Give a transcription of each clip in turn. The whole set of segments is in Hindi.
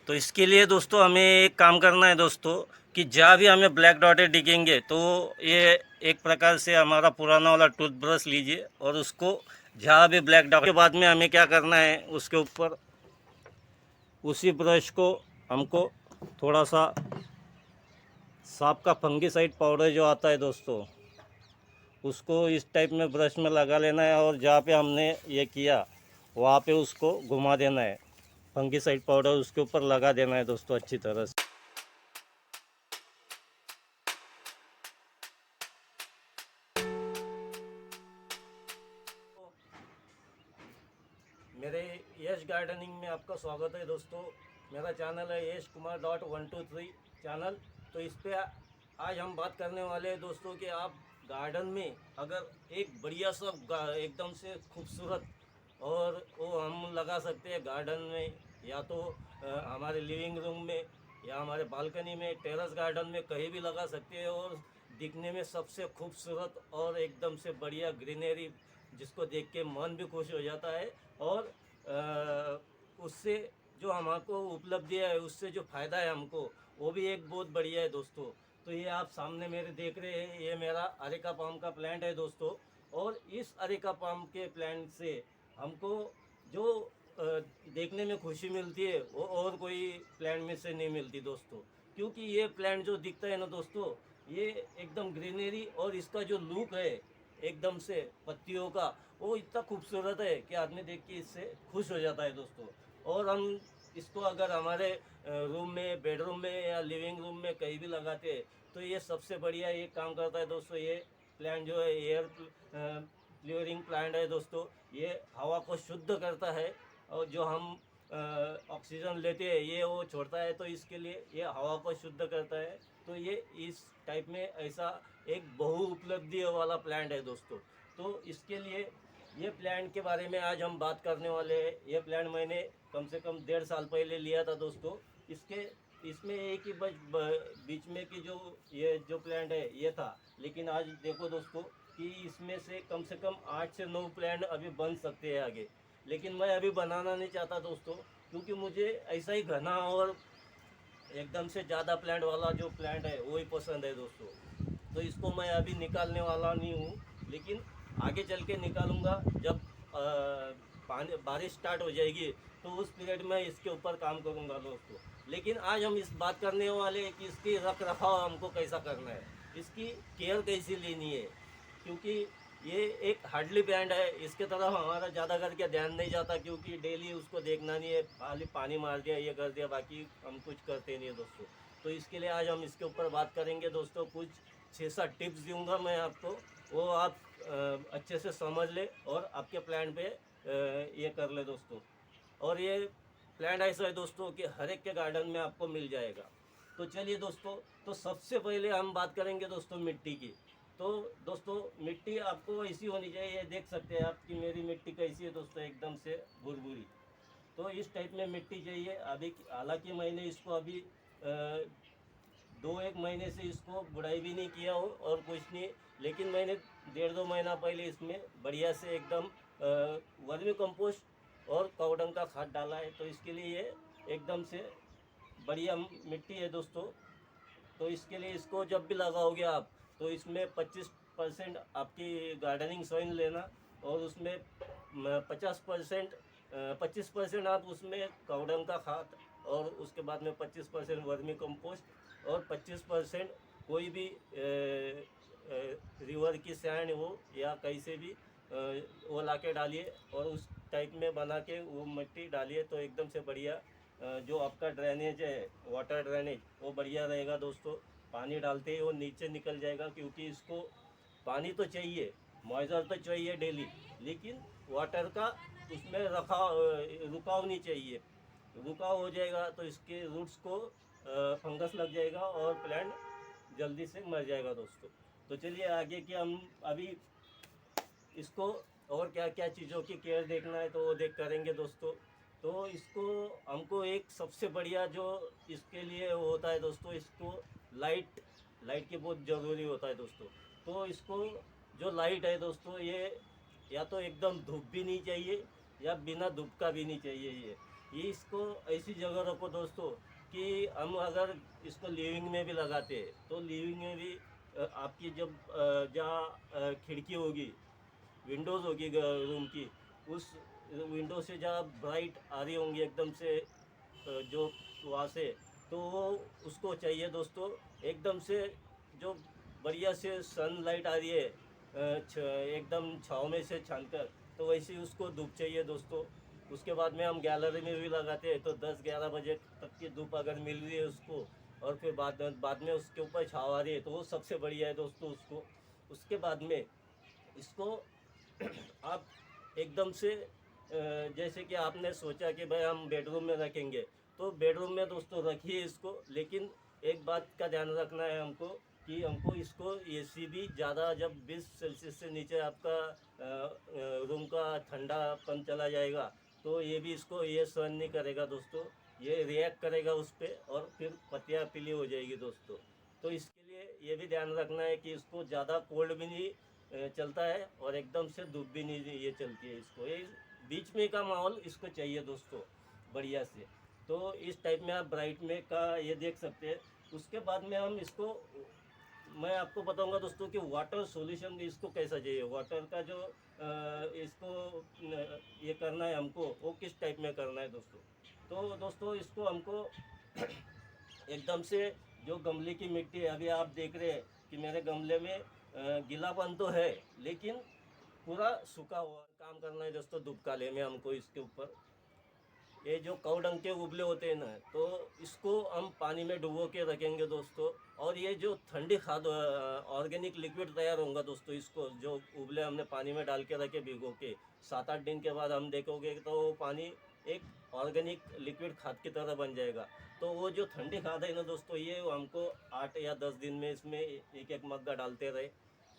तो इसके लिए दोस्तों हमें एक काम करना है दोस्तों कि जहाँ भी हमें ब्लैक डॉटें दिखेंगे तो ये एक प्रकार से हमारा पुराना वाला टूथब्रश लीजिए और उसको जहाँ भी ब्लैक डॉट के बाद में हमें क्या करना है उसके ऊपर उसी ब्रश को हमको थोड़ा सा सांप का फंगीसाइड पाउडर जो आता है दोस्तों उसको इस टाइप में ब्रश में लगा लेना है और जहाँ पे हमने ये किया वहाँ पे उसको घुमा देना है। फंगीसाइड पाउडर उसके ऊपर लगा देना है दोस्तों अच्छी तरह से। मेरे यश गार्डनिंग में आपका स्वागत है दोस्तों। मेरा चैनल है यश कुमार डॉट 123 चैनल। तो इस पे आज हम बात करने वाले हैं दोस्तों कि आप गार्डन में अगर एक बढ़िया सा एकदम से खूबसूरत और वो हम लगा सकते हैं गार्डन में, या तो हमारे लिविंग रूम में या हमारे बालकनी में, टेरेस गार्डन में कहीं भी लगा सकते हैं और दिखने में सबसे खूबसूरत और एकदम से बढ़िया ग्रीनरी जिसको देख के मन भी खुश हो जाता है और उससे जो हमको उपलब्धि है, उससे जो फ़ायदा है हमको, वो भी एक बहुत बढ़िया है दोस्तों। तो ये आप सामने मेरे देख रहे हैं, ये मेरा अरेका पाम का प्लांट है दोस्तों। और इस अरेका पाम के प्लांट से हमको जो देखने में खुशी मिलती है वो और कोई प्लांट में से नहीं मिलती दोस्तों। क्योंकि ये प्लांट जो दिखता है ना दोस्तों, ये एकदम ग्रीनरी और इसका जो लुक है एकदम से पत्तियों का, वो इतना खूबसूरत है कि आदमी देख के इससे खुश हो जाता है दोस्तों। और हम इसको अगर हमारे रूम में, बेडरूम में या लिविंग रूम में कहीं भी लगाते हैं तो ये सबसे बढ़िया ये काम करता है दोस्तों। ये प्लांट जो है एयर प्योरिंग प्लांट है दोस्तों। ये हवा को शुद्ध करता है और जो हम ऑक्सीजन लेते हैं ये वो छोड़ता है, तो इसके लिए ये हवा को शुद्ध करता है। तो ये इस टाइप में ऐसा एक बहु उपलब्धि वाला प्लांट है दोस्तों। तो इसके लिए ये प्लांट के बारे में आज हम बात करने वाले हैं। ये प्लांट मैंने कम से कम 1.5 साल पहले लिया था दोस्तों। इसके इसमें एक ही बीच में की जो ये जो प्लांट है ये था, लेकिन आज देखो दोस्तों कि इसमें से कम 8 से 9 प्लांट अभी बन सकते हैं आगे। लेकिन मैं अभी बनाना नहीं चाहता दोस्तों, क्योंकि मुझे ऐसा ही घना और एकदम से ज़्यादा प्लांट वाला जो प्लांट है वही पसंद है दोस्तों। तो इसको मैं अभी निकालने वाला नहीं हूँ, लेकिन आगे चल के निकालूंगा जब पानी बारिश स्टार्ट हो जाएगी तो उस पीरियड में इसके ऊपर काम करूंगा दोस्तों। लेकिन आज हम इस बात करने वाले हैं कि इसकी रख रखाव हमको कैसा करना है, इसकी केयर कैसी लेनी है। क्योंकि ये एक हार्डली प्लांट है, इसके तरफ हमारा ज़्यादा करके ध्यान नहीं जाता, क्योंकि डेली उसको देखना नहीं है, खाली पानी मार दिया ये कर दिया, बाकी हम कुछ करते नहीं है दोस्तों। तो इसके लिए आज हम इसके ऊपर बात करेंगे दोस्तों। कुछ 6-7 टिप्स दूंगा मैं आपको, वो आप अच्छे से समझ ले और आपके प्लांट पे ये कर ले दोस्तों। और ये प्लांट ऐसा है दोस्तों कि हर एक के गार्डन में आपको मिल जाएगा। तो चलिए दोस्तों, तो सबसे पहले हम बात करेंगे दोस्तों मिट्टी की। तो दोस्तों मिट्टी आपको ऐसी होनी चाहिए, ये देख सकते हैं आप कि मेरी मिट्टी कैसी है दोस्तों, एकदम से भुरभुरी। तो इस टाइप में मिट्टी चाहिए। अभी हालांकि मैंने इसको अभी 2-1 महीने से इसको गुड़ाई भी नहीं किया हो और कुछ नहीं, लेकिन मैंने 1.5-2 महीना पहले इसमें बढ़िया से एकदम वर्मी कंपोस्ट और कावडंग का खाद डाला है। तो इसके लिए ये एकदम से बढ़िया मिट्टी है दोस्तों। तो इसके लिए इसको जब भी लगाओगे आप तो इसमें 25% आपकी गार्डनिंग सॉइल लेना और उसमें 50% 25% आप उसमें कावडंग का खाद और उसके बाद में 25% वर्मी कंपोस्ट और 25% कोई भी रिवर की सैंड हो या कहीं से भी वो ला के डालिए और उस टाइप में बना के वो मिट्टी डालिए। तो एकदम से बढ़िया जो आपका ड्रेनेज है, वाटर ड्रेनेज, वो बढ़िया रहेगा दोस्तों। पानी डालते ही वो नीचे निकल जाएगा, क्योंकि इसको पानी तो चाहिए, मॉइस्चर तो चाहिए डेली, लेकिन वाटर का उसमें रुकाव नहीं चाहिए। रुकाव हो जाएगा तो इसके रूट्स को फंगस लग जाएगा और प्लांट जल्दी से मर जाएगा दोस्तों। तो चलिए आगे की हम अभी इसको और क्या क्या चीज़ों की केयर देखना है तो वो देख करेंगे दोस्तों। तो इसको हमको एक सबसे बढ़िया जो इसके लिए होता है दोस्तों, इसको लाइट लाइट की बहुत ज़रूरी होता है दोस्तों। तो इसको जो लाइट है दोस्तों, ये या तो एकदम धूप भी नहीं चाहिए या बिना धूप का भी नहीं चाहिए। ये इसको ऐसी जगह रखो दोस्तों कि हम अगर इसको लिविंग में भी लगाते हैं तो लिविंग में भी आपकी जब जहाँ खिड़की होगी, विंडोज़ होगी रूम की, उस विंडो से जहाँ ब्राइट आ रही होंगी एकदम से जो वहाँ से, तो वो उसको चाहिए दोस्तों एकदम से जो बढ़िया से सनलाइट आ रही है एकदम छाँव में से छानकर, तो वैसे ही उसको धूप चाहिए दोस्तों। उसके बाद में हम गैलरी में भी लगाते हैं तो 10-11 बजे तक की धूप अगर मिल रही है उसको, और फिर बाद में उसके ऊपर छाँव आ रही है तो वो सबसे बढ़िया है दोस्तों उसको। उसके बाद में इसको आप एकदम से जैसे कि आपने सोचा कि भाई हम बेडरूम में रखेंगे, तो बेडरूम में दोस्तों रखिए इसको, लेकिन एक बात का ध्यान रखना है हमको कि हमको इसको एसी भी ज़्यादा, जब 20 सेल्सियस से नीचे आपका रूम का ठंडापन चला जाएगा तो ये भी इसको ये सहन नहीं करेगा दोस्तों, ये रिएक्ट करेगा उस पर और फिर पत्तियाँ पीली हो जाएगी दोस्तों। तो इसके लिए ये भी ध्यान रखना है कि इसको ज़्यादा कोल्ड भी नहीं चलता है और एकदम से धूप भी नहीं ये चलती है, इसको ये बीच में का माहौल इसको चाहिए दोस्तों बढ़िया से। तो इस टाइप में आप ब्राइट में का ये देख सकते हैं। उसके बाद में हम इसको, मैं आपको बताऊंगा दोस्तों कि वाटर सॉल्यूशन इसको कैसा चाहिए, वाटर का जो इसको ये करना है हमको, वो किस टाइप में करना है दोस्तों। तो दोस्तों इसको हमको एकदम से जो गमले की मिट्टी है, अभी आप देख रहे हैं कि मेरे गमले में गीलापन तो है लेकिन पूरा सूखा हुआ काम करना है दोस्तों धूप काले में हमको इसके ऊपर। ये जो काऊ डंग के उबले होते हैं ना, तो इसको हम पानी में डुबो के रखेंगे दोस्तों। और ये जो ठंडी खाद ऑर्गेनिक लिक्विड तैयार होगा दोस्तों, इसको जो उबले हमने पानी में डाल के रखे भिगो के, 7-8 दिन के बाद हम देखोगे तो वो पानी एक ऑर्गेनिक लिक्विड खाद की तरह बन जाएगा। तो वो जो ठंडी खाद है ना दोस्तों, ये हमको 8 या 10 दिन में इसमें एक एक मग्गा डालते रहे,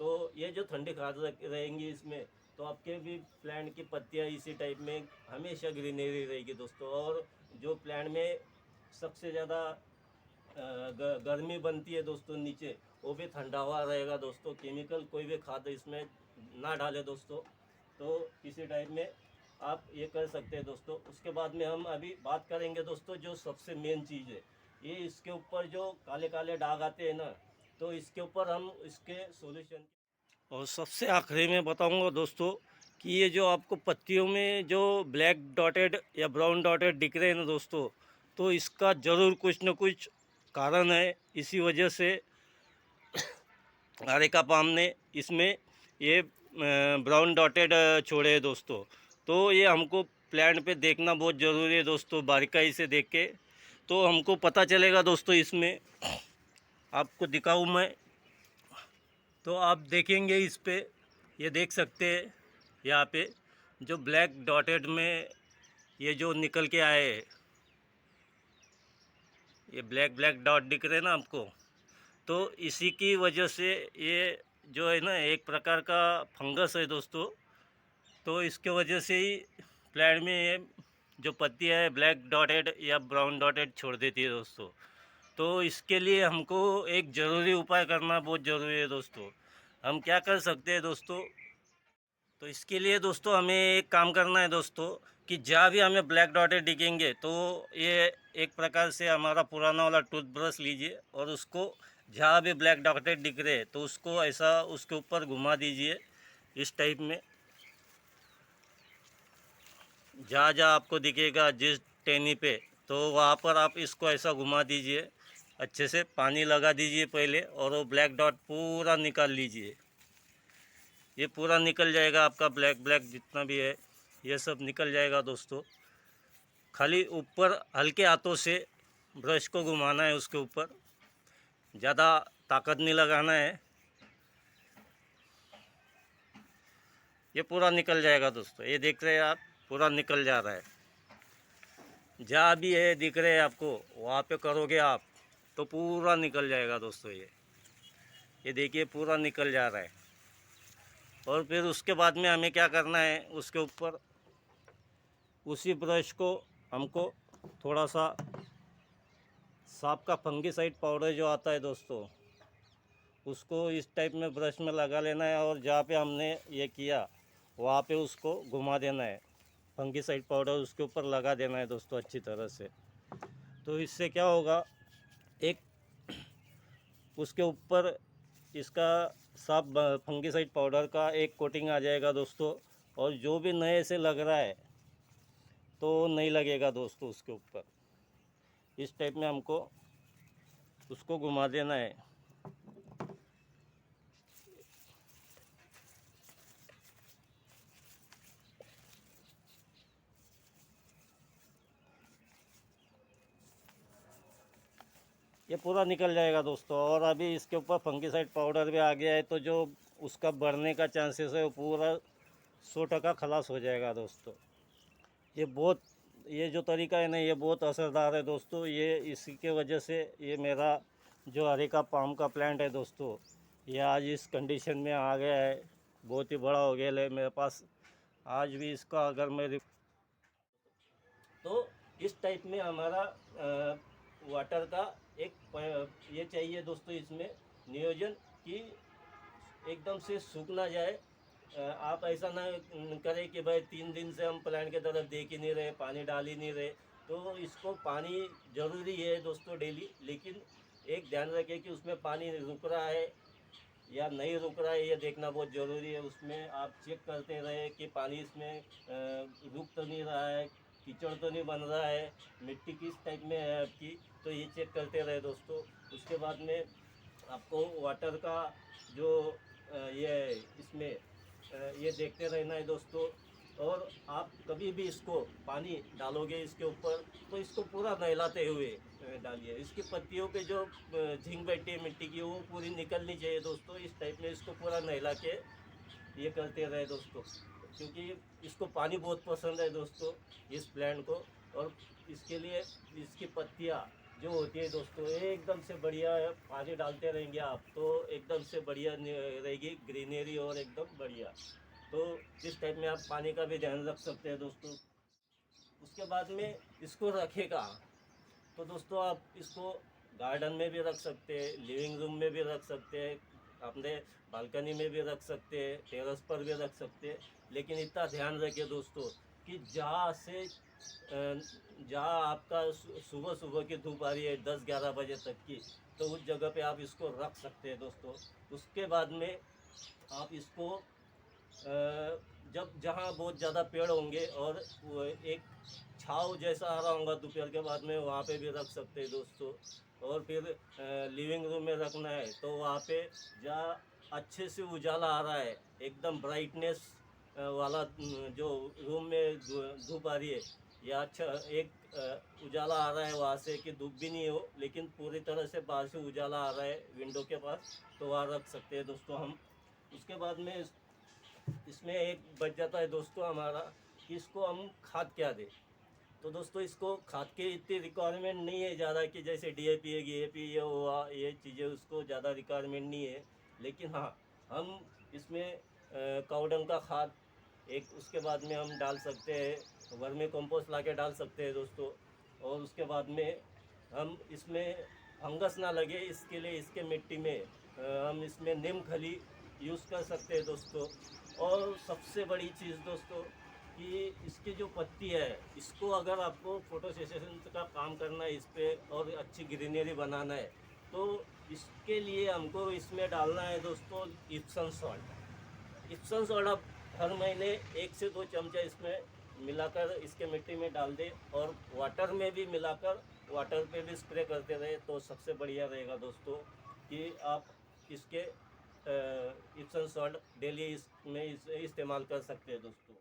तो ये जो ठंडी खाद रहेंगी इसमें, तो आपके भी प्लांट की पत्तियां इसी टाइप में हमेशा ग्रीनरी रहेगी दोस्तों। और जो प्लांट में सबसे ज़्यादा गर्मी बनती है दोस्तों नीचे, वो भी ठंडा हुआ रहेगा दोस्तों। केमिकल कोई भी खाद इसमें ना डाले दोस्तों, तो इसी टाइप में आप ये कर सकते हैं दोस्तों। उसके बाद में हम अभी बात करेंगे दोस्तों जो सबसे मेन चीज़ है, ये इसके ऊपर जो काले काले दाग आते हैं ना, तो इसके ऊपर हम इसके सॉल्यूशन। और सबसे आखिरी में बताऊंगा दोस्तों कि ये जो आपको पत्तियों में जो ब्लैक डॉटेड या ब्राउन डॉटेड दिख रहे हैं ना दोस्तों, तो इसका ज़रूर कुछ न कुछ कारण है। इसी वजह से अरेका पाम ने इसमें ये ब्राउन डॉटेड छोड़े हैं दोस्तों। तो ये हमको प्लांट पे देखना बहुत ज़रूरी है दोस्तों, बारीकाई से देख के तो हमको पता चलेगा दोस्तों। इसमें आपको दिखाऊँ मैं, तो आप देखेंगे इस पे, ये देख सकते हैं यहाँ पे जो ब्लैक डॉटेड में ये जो निकल के आए, ये ब्लैक ब्लैक डॉट दिख रहे हैं ना आपको, तो इसी की वजह से ये जो है ना एक प्रकार का फंगस है दोस्तों। तो इसके वजह से ही प्लांट में ये जो पत्तियाँ है ब्लैक डॉटेड या ब्राउन डॉटेड छोड़ देती है दोस्तों। तो इसके लिए हमको एक ज़रूरी उपाय करना बहुत ज़रूरी है दोस्तों। हम क्या कर सकते हैं दोस्तों, तो इसके लिए दोस्तों हमें एक काम करना है दोस्तों कि जहाँ भी हमें ब्लैक डॉटेड दिखेंगे, तो ये एक प्रकार से हमारा पुराना वाला टूथब्रश लीजिए और उसको जहाँ भी ब्लैक डॉटेड दिख रहे तो उसको ऐसा उसके ऊपर घुमा दीजिए इस टाइप में। जहाँ जहाँ आपको दिखेगा जिस टहनी पे, तो वहाँ पर आप इसको ऐसा घुमा दीजिए, अच्छे से पानी लगा दीजिए पहले और वो ब्लैक डॉट पूरा निकाल लीजिए। ये पूरा निकल जाएगा आपका ब्लैक ब्लैक जितना भी है, ये सब निकल जाएगा दोस्तों। खाली ऊपर हल्के हाथों से ब्रश को घुमाना है उसके ऊपर, ज़्यादा ताकत नहीं लगाना है। ये पूरा निकल जाएगा दोस्तों, ये देख रहे हैं आप, पूरा निकल जा रहा है। जहाँ भी है दिख रहे हैं आपको, वहाँ पे करोगे आप तो पूरा निकल जाएगा दोस्तों। ये देखिए पूरा निकल जा रहा है। और फिर उसके बाद में हमें क्या करना है, उसके ऊपर उसी ब्रश को हमको थोड़ा सा सांप का फंगीसाइड पाउडर जो आता है दोस्तों, उसको इस टाइप में ब्रश में लगा लेना है और जहाँ पे हमने ये किया वहाँ पे उसको घुमा देना है। फंगीसाइड पाउडर उसके ऊपर लगा देना है दोस्तों अच्छी तरह से। तो इससे क्या होगा, एक उसके ऊपर इसका साफ फंगीसाइड पाउडर का एक कोटिंग आ जाएगा दोस्तों, और जो भी नए से लग रहा है तो नहीं लगेगा दोस्तों उसके ऊपर। इस टाइप में हमको उसको घुमा देना है। ये पूरा निकल जाएगा दोस्तों। और अभी इसके ऊपर फंगीसाइड पाउडर भी आ गया है, तो जो उसका बढ़ने का चांसेस है वो पूरा 100% खलास हो जाएगा दोस्तों। ये जो तरीका है ना, ये बहुत असरदार है दोस्तों। ये इसी के वजह से ये मेरा जो अरेका पाम का प्लांट है दोस्तों, ये आज इस कंडीशन में आ गया है। बहुत ही बड़ा हो गया है मेरे पास। आज भी इसका अगर मैं तो इस टाइप में हमारा वाटर का ये चाहिए दोस्तों इसमें नियोजन, कि एकदम से सूख ना जाए। आप ऐसा ना करें कि भाई 3 दिन से हम प्लांट की तरफ देख ही नहीं रहे, पानी डाल ही नहीं रहे। तो इसको पानी ज़रूरी है दोस्तों डेली, लेकिन एक ध्यान रखें कि उसमें पानी रुक रहा है या नहीं रुक रहा है, ये देखना बहुत ज़रूरी है। उसमें आप चेक करते रहे कि पानी इसमें रुक तो नहीं रहा है, कीचड़ तो नहीं बन रहा है, मिट्टी किस टाइप में है आपकी, तो ये चेक करते रहे दोस्तों। उसके बाद में आपको वाटर का जो ये इसमें ये देखते रहना है दोस्तों। और आप कभी भी इसको पानी डालोगे इसके ऊपर, तो इसको पूरा नहलाते हुए डालिए। इसकी पत्तियों पे जो झिंग बैठी है मिट्टी की, वो पूरी निकलनी चाहिए दोस्तों। इस टाइप में इसको पूरा नहला के ये करते रहे दोस्तों, क्योंकि इसको पानी बहुत पसंद है दोस्तों इस प्लांट को। और इसके लिए इसकी पत्तियाँ जो होती है दोस्तों, एकदम से बढ़िया है। पानी डालते रहेंगे आप तो एकदम से बढ़िया रहेगी ग्रीनरी और एकदम बढ़िया। तो इस टाइप में आप पानी का भी ध्यान रख सकते हैं दोस्तों। उसके बाद में इसको रखेगा, तो दोस्तों आप इसको गार्डन में भी रख सकते हैं, लिविंग रूम में भी रख सकते हैं, अपने बालकनी में भी रख सकते हैं, टेरेस पर भी रख सकते हैं। लेकिन इतना ध्यान रखिए दोस्तों कि जहाँ आपका सुबह सुबह की धूप आ रही है 10-11 बजे तक की, तो उस जगह पे आप इसको रख सकते हैं दोस्तों। उसके बाद में आप इसको जब जहाँ बहुत ज़्यादा पेड़ होंगे और वो एक छाँव जैसा आ रहा होगा दोपहर के बाद में, वहाँ पे भी रख सकते हैं दोस्तों। और फिर लिविंग रूम में रखना है तो वहाँ पे जहाँ अच्छे से उजाला आ रहा है, एकदम ब्राइटनेस वाला जो रूम में धूप आ रही है, या अच्छा एक उजाला आ रहा है वहाँ से, कि धूप भी नहीं हो लेकिन पूरी तरह से बाहर से उजाला आ रहा है विंडो के पास, तो वहाँ रख सकते हैं दोस्तों हम। उसके बाद में इसमें एक बच जाता है दोस्तों हमारा कि इसको हम खाद क्या दें। तो दोस्तों इसको खाद की इतनी रिक्वायरमेंट नहीं है ज़्यादा, कि जैसे डीएपी है, गेएपी ये हुआ, ये चीज़ें उसको ज़्यादा रिक्वायरमेंट नहीं है। लेकिन हाँ, हम इसमें काउडंग का खाद एक, उसके बाद में हम डाल सकते हैं वर्मी कंपोस्ट ला के डाल सकते हैं दोस्तों। और उसके बाद में हम इसमें फंगस ना लगे इसके लिए इसके मिट्टी में हम इसमें नीम खली यूज़ कर सकते हैं दोस्तों। और सबसे बड़ी चीज़ दोस्तों कि इसकी जो पत्ती है, इसको अगर आपको फोटोसेशन का काम करना है इस पर और अच्छी ग्रीनरी बनाना है, तो इसके लिए हमको इसमें डालना है दोस्तों इप्सम सॉल्ट। इप्सम सॉल्ट आप हर महीने 1 से 2 चमचा इसमें मिलाकर इसके मिट्टी में डाल दें, और वाटर में भी मिलाकर वाटर पे भी स्प्रे करते रहे, तो सबसे बढ़िया रहेगा दोस्तों कि आप इसके इप्सम सॉल्ट डेली इसमें इस्तेमाल कर सकते हैं दोस्तों।